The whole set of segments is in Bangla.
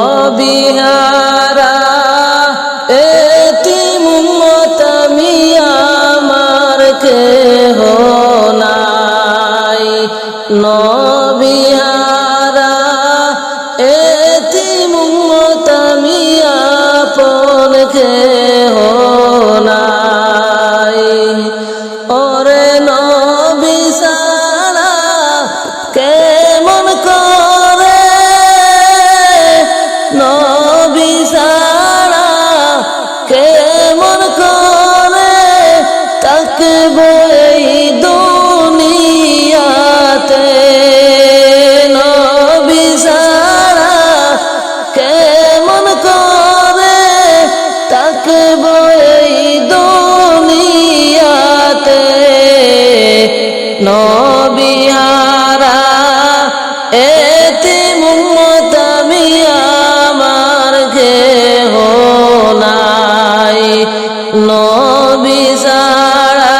নবিহারা এতিম উম্মত আমি আমার কেহ নাই। নবিহারা এতিম উম্মত আমি আপন কেহ নাই। ওরে নবী ছাড়া কেমন করে, নবী ছাড়া কেমন করে থাকব এই দুনিয়াতে। নবী ছাড়া কেমন করে থাকব এই দুনিয়াতে। নবিহারা এতিম উম্মত আমি আমার কেহ নাই। নবী ছাড়া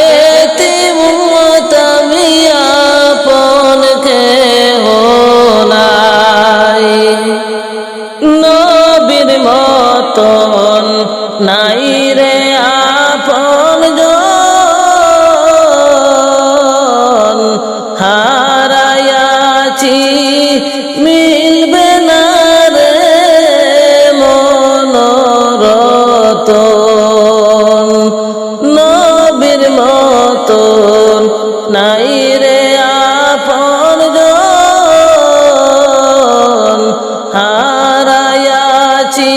এতিম উম্মত আমি আপন কেহ নাই। নবীর মতন নাই রে আপন জন, হারায়াছি মিলবে না রে মনোরতন। নবীর মতন নাই রে আপন জন, হারায়াছি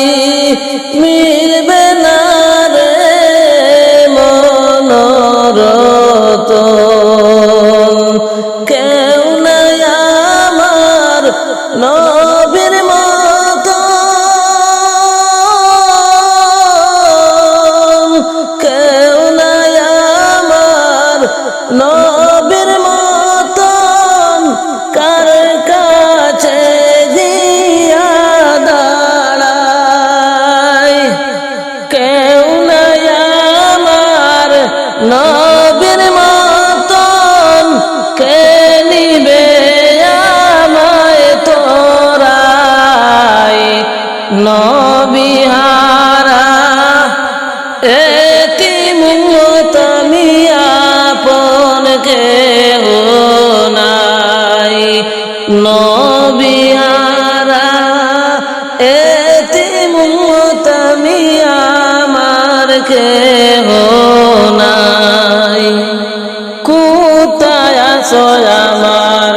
মিলবে না রে মনোরতন। কেউ নাই আমার নবীর মতন, কেউ নাই আমার নবীর মতন। কার কাছে গিয়া দাঁড়াই, কেউ নাই আমার নবীর মতন। কে নিবে আমায় তোরাই। নবিহারা এতিম উম্মত আমি আপন কেহ নাই। নবিহারা এতিম উম্মত আমি আমার কেহ নাই। কোথায় আছো আমার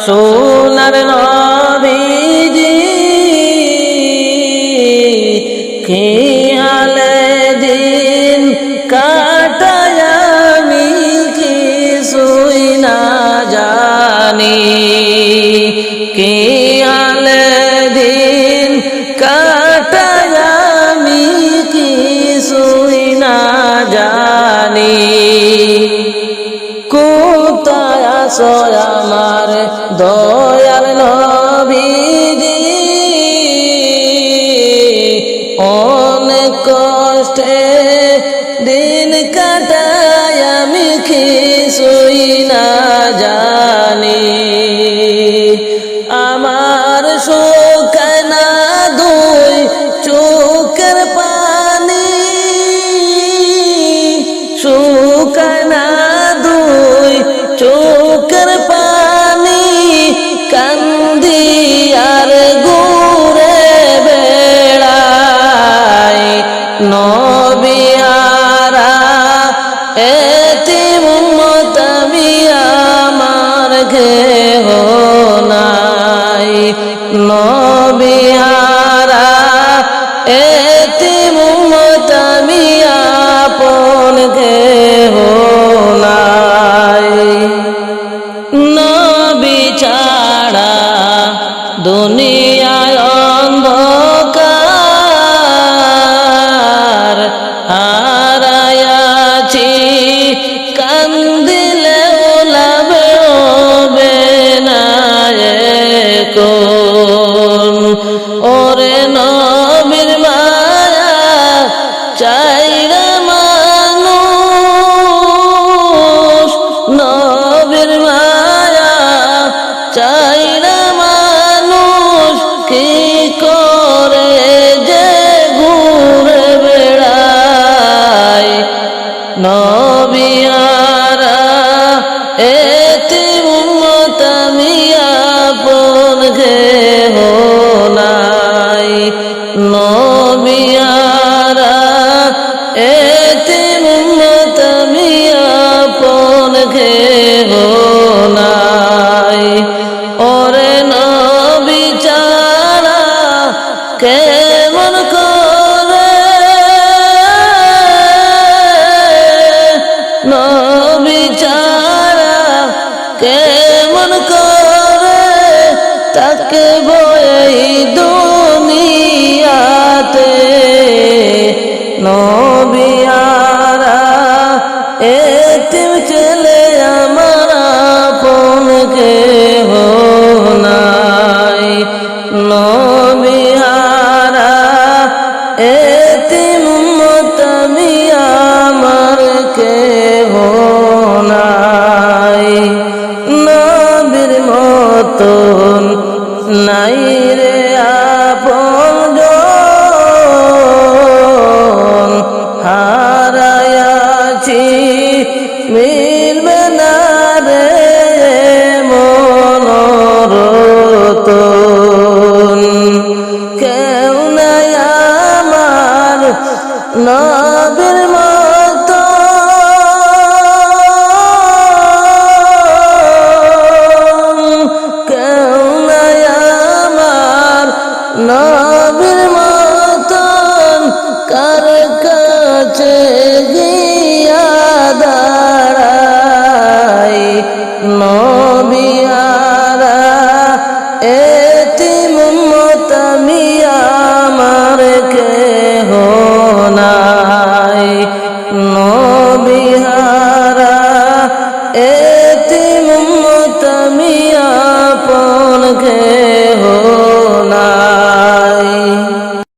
সোনার নবীজি, কি হালে দিন কাটাই আমি কিছুই না জানি। কি হালে দিন কাটাই আমি কিছুই না জানি। কোথায় আছো আমার দয়াল নবীজি, অনেক কষ্টে দিন কাটাই আমি কিছুই না জানি। আমার সুখ না দুই চোখের পানি, সুখ না দুই চোখের পানি। কান্দি আর ঘুরে বেড়াই। নবিহারা এতিম উম্মত আমি আমার কেহ নাই। নবিহারা এতিম উম্মত আমি আপন কেহ নাই। নবী ছাড়া দুনিয়ায় অন্ধকার, হারায়াছি কান্দিলে লাভে হবে না এখন। ওরে নবীর মায়া চাইরা মানুষ, নবীর মায়া চাইরা মানুষ। কেহ নাই নবিয়ারা এতিম উম্মত আমি আপন কেহ নাই ওরে নবী ছাড়া কেমন করে নবী ছাড়া কেমন করে তাকে বই দুনিয়াতে নবিয়ারা এতিম ছেলে আমার আপন কেহ নাই নবিয়ারা এতিম উম্মত আমি আমার কেহ নাই নবীর মতন নাই রে আপনজন হারায়াছি মিলবে না রে মনোরতন কেউ নাই আমার নবীর মতো কেউ নাই আমার নবীর মতন কার কাছে গিয়া দাঁড়াই নবিয়ারা এতিম উম্মত আমি আমার কে